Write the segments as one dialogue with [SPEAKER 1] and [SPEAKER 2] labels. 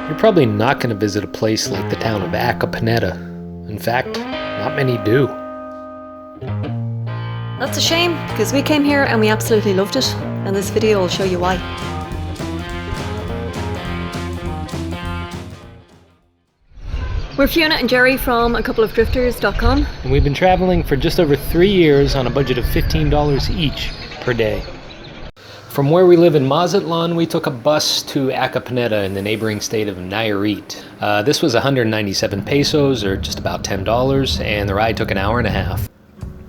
[SPEAKER 1] You're probably not going to visit a place like the town of ACAPONETA. In fact, not many do.
[SPEAKER 2] That's a shame, because we came here and we absolutely loved it, and this video will show you why. We're Fiona and Jerry from ACoupleOfDrifters.com.
[SPEAKER 1] And we've been traveling for just over 3 years on a budget of $15 each per day. From where we live in Mazatlan, we took a bus to ACAPONETA in the neighboring state of NAYARIT. This was 197 pesos, or just about $10, and the ride took an hour and a half.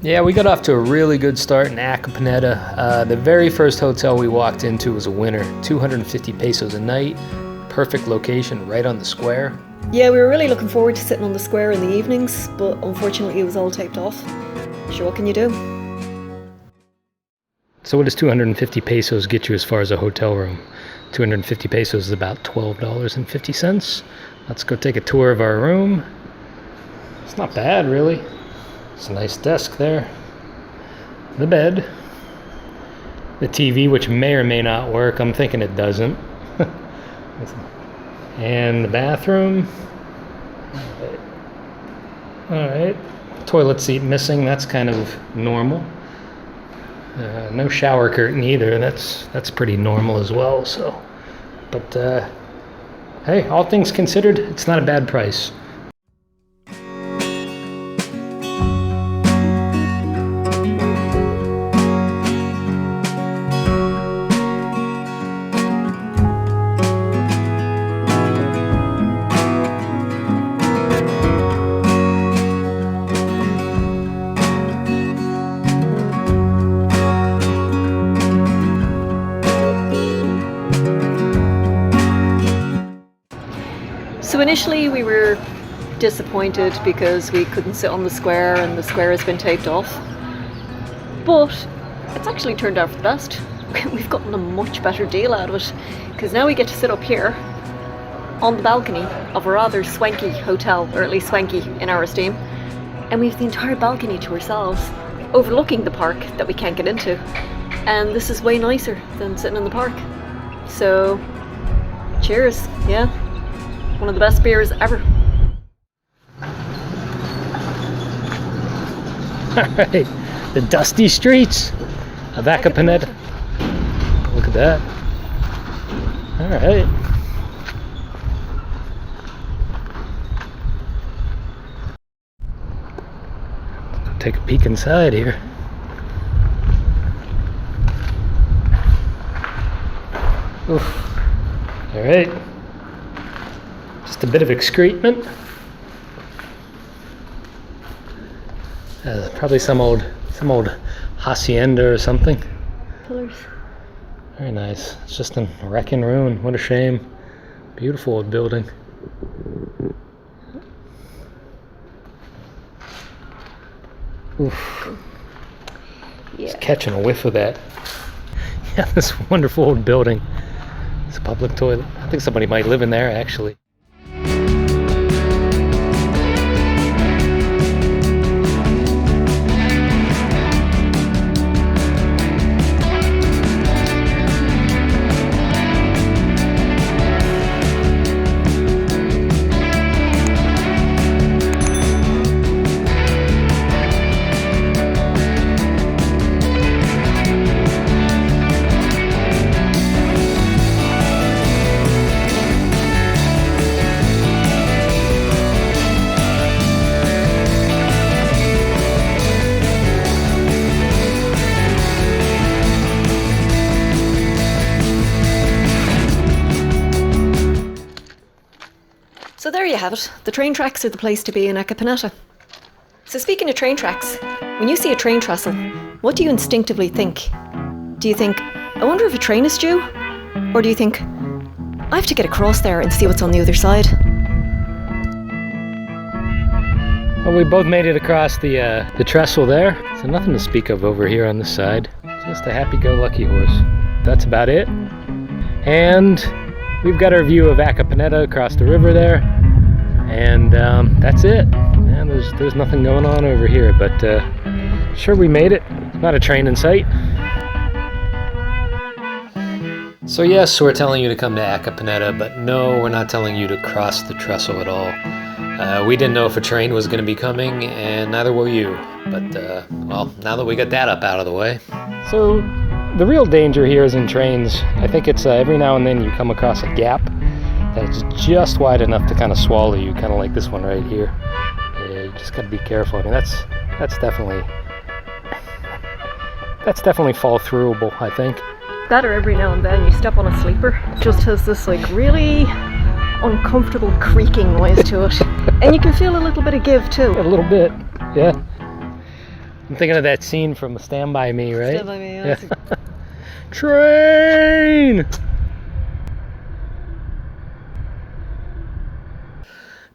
[SPEAKER 1] Yeah, we got off to a really good start in ACAPONETA. The very first hotel we walked into was a winner, 250 pesos a night, perfect location right on the square.
[SPEAKER 2] Yeah, we were really looking forward to sitting on the square in the evenings, but unfortunately it was all taped off. Sure, what can you do?
[SPEAKER 1] So what does 250 pesos get you as far as a hotel room? 250 pesos is about $12.50. Let's go take a tour of our room. It's not bad, really. It's a nice desk there. The bed. The TV, which may or may not work. I'm thinking it doesn't. And the bathroom. Alright. Toilet seat missing. That's kind of normal. No shower curtain either. That's pretty normal as well. So, but hey, all things considered, it's not a bad price.
[SPEAKER 2] So initially we were disappointed because we couldn't sit on the square and the square has been taped off. But it's actually turned out for the best. We've gotten a much better deal out of it, because now we get to sit up here on the balcony of a rather swanky hotel, or at least swanky in our esteem, and we have the entire balcony to ourselves, overlooking the park that we can't get into. And this is way nicer than sitting in the park. So, cheers, yeah. One of the best beers ever.
[SPEAKER 1] Alright, the dusty streets of ACAPONETA. Look at that. Alright. Let's take a peek inside here. Oof. Alright. Just a bit of excrement. Probably some old hacienda or something.
[SPEAKER 2] Pillars.
[SPEAKER 1] Very nice. It's just a wreck and ruin. What a shame. Beautiful old building. Oof.
[SPEAKER 2] Yeah.
[SPEAKER 1] Just catching a whiff of that. Yeah, this wonderful old building. It's a public toilet. I think somebody might live in there, actually.
[SPEAKER 2] So there you have it. The train tracks are the place to be in ACAPONETA. So speaking of train tracks, when you see a train trestle, what do you instinctively think? Do you think, I wonder if a train is due? Or do you think, I have to get across there and see what's on the other side?
[SPEAKER 1] Well, we both made it across the trestle there. So nothing to speak of over here on this side. Just a happy-go-lucky horse. That's about it. And we've got our view of ACAPONETA across the river there. And that's it. Man, there's nothing going on over here, but sure, we made it. Not a train in sight. So yes, we're telling you to come to ACAPONETA, but no, we're not telling you to cross the trestle at all. We didn't know if a train was going to be coming, and neither will you. But, well, now that we got that up out of the way. So, the real danger here is in trains. I think it's every now and then you come across a gap that's just wide enough to kind of swallow you, kind of like this one right here. Yeah, you just got to be careful. I mean, that's definitely fall throughable, I think.
[SPEAKER 2] That, or every now and then you step on a sleeper, it just has this like really uncomfortable creaking noise to it. And you can feel a little bit of give too.
[SPEAKER 1] A little bit, yeah. I'm thinking of that scene from Stand By Me, right?
[SPEAKER 2] Stand By Me, yeah.
[SPEAKER 1] Train!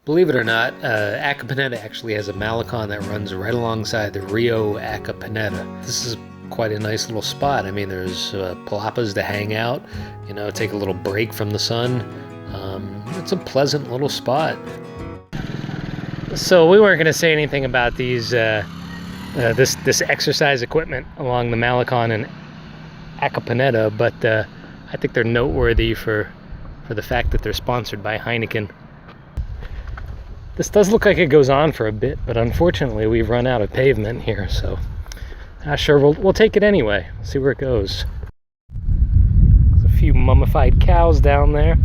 [SPEAKER 1] Believe it or not, ACAPONETA actually has a Malecon that runs right alongside the Rio ACAPONETA. This is quite a nice little spot. I mean, there's palapas to hang out, you know, take a little break from the sun. It's a pleasant little spot. So we weren't going to say anything about these this exercise equipment along the Malecon and ACAPONETA, but I think they're noteworthy for the fact that they're sponsored by Heineken. This does look like it goes on for a bit, but unfortunately we've run out of pavement here, so sure, we'll take it anyway. See where it goes. There's a few mummified cows down there.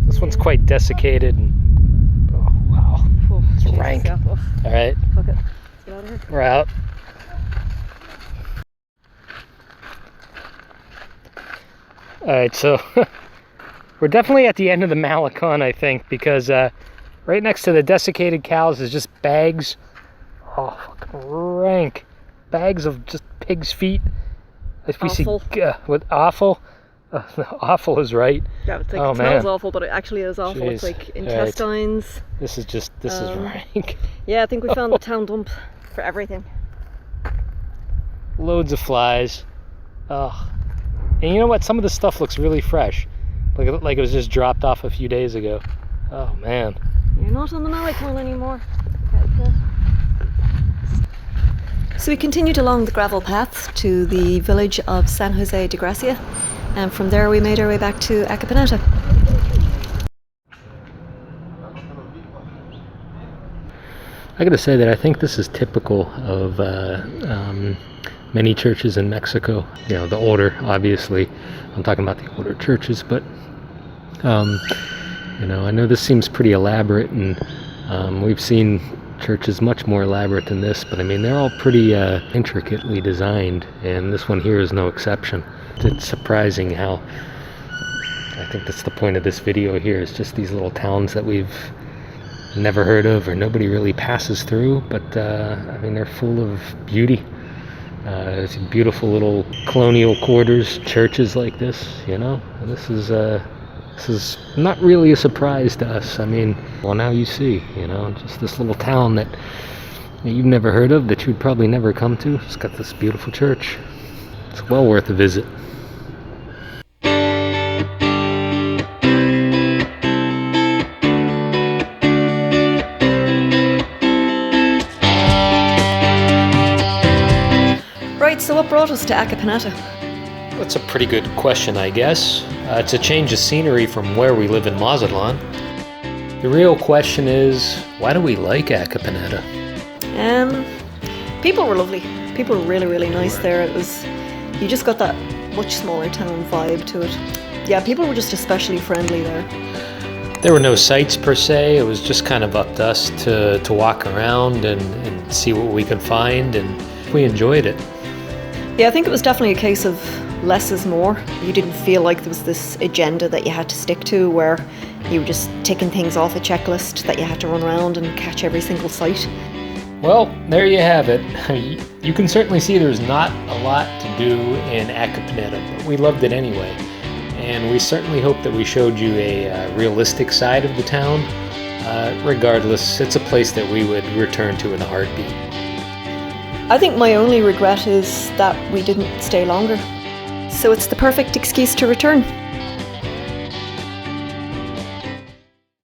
[SPEAKER 1] This one's quite desiccated. And, oh wow, it's rank.
[SPEAKER 2] Yeah, well,
[SPEAKER 1] all right,
[SPEAKER 2] fuck it. Let's get out of here.
[SPEAKER 1] We're out. All right, so we're definitely at the end of the Malecon, I think, because right next to the desiccated cows is just bags. Oh, fucking rank. Bags of just pig's feet. If we
[SPEAKER 2] Awful.
[SPEAKER 1] See, with awful. Awful is right.
[SPEAKER 2] Yeah, it's like,
[SPEAKER 1] oh,
[SPEAKER 2] it smells
[SPEAKER 1] man.
[SPEAKER 2] Awful, but it actually is awful.
[SPEAKER 1] Jeez.
[SPEAKER 2] It's like intestines.
[SPEAKER 1] Right. This is rank.
[SPEAKER 2] Yeah, I think we found the town dump for everything.
[SPEAKER 1] Loads of flies. Oh. And you know what? Some of the stuff looks really fresh. Like it was just dropped off a few days ago. Oh, man.
[SPEAKER 2] You're not on the Malecon anymore. So we continued along the gravel path to the village of San Jose de Gracia, and from there we made our way back to ACAPONETA.
[SPEAKER 1] I gotta say that I think this is typical of many churches in Mexico. You know, the older, obviously. I'm talking about the older churches, but you know, I know this seems pretty elaborate, and we've seen churches much more elaborate than this, but I mean, they're all pretty intricately designed, and this one here is no exception. It's surprising how, I think that's the point of this video here, is just these little towns that we've never heard of or nobody really passes through, but I mean, they're full of beauty. It's beautiful little colonial quarters, churches like this, you know, and this is not really a surprise to us. I mean, well, now you see, you know, just this little town that you've never heard of, that you'd probably never come to. It's got this beautiful church. It's well worth a visit.
[SPEAKER 2] Right, so what brought us to ACAPONETA?
[SPEAKER 1] That's a pretty good question, I guess. It's a change of scenery from where we live in Mazatlan. The real question is, why do we like ACAPONETA?
[SPEAKER 2] People were lovely. People were really, really nice there. It was, you just got that much smaller town vibe to it. Yeah, people were just especially friendly there.
[SPEAKER 1] There were no sights per se. It was just kind of up to us to walk around and see what we could find, and we enjoyed it.
[SPEAKER 2] Yeah, I think it was definitely a case of less is more. You didn't feel like there was this agenda that you had to stick to, where you were just ticking things off a checklist that you had to run around and catch every single site.
[SPEAKER 1] Well, there you have it. You can certainly see there's not a lot to do in ACAPONETA, but we loved it anyway. And we certainly hope that we showed you a realistic side of the town. Regardless, it's a place that we would return to in a heartbeat.
[SPEAKER 2] I think my only regret is that we didn't stay longer. So it's the perfect excuse to return.